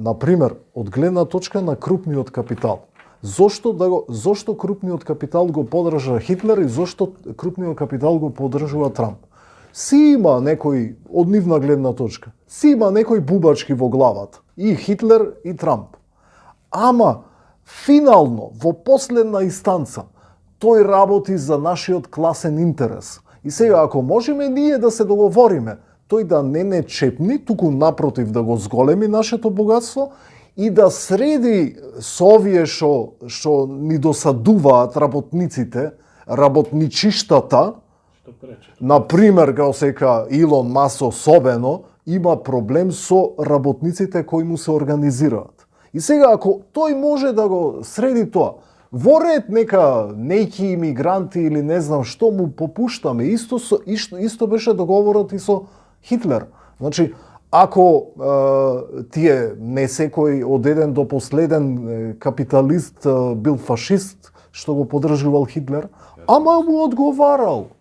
Например, од гледна точка на крупниот капитал. Зошто крупниот капитал го поддржа Хитлер и зошто крупниот капитал го поддржува Трамп? Си има некој, од нивна гледна точка, си има некој бубачки во главата. И Хитлер и Трамп. Ама, финално, во последна инстанца, тој работи за нашиот класен интерес. И сега, ако можеме ние да се договориме, тој да не чепни, туку напротив да го зголеми нашето богатство и да среди со овие што ни досадуваат работниците, работничиштата, например, као сека Илон Маск особено, има проблем со работниците кои му се организираат. И сега, ако тој може да го среди тоа, во ред нека неки имигранти или не знам што му попуштаме, исто беше договорот и со Хитлер. Значи, ако тие не секој од еден до последен капиталист бил фашист, што го поддржувал Хитлер, ама му одговарал.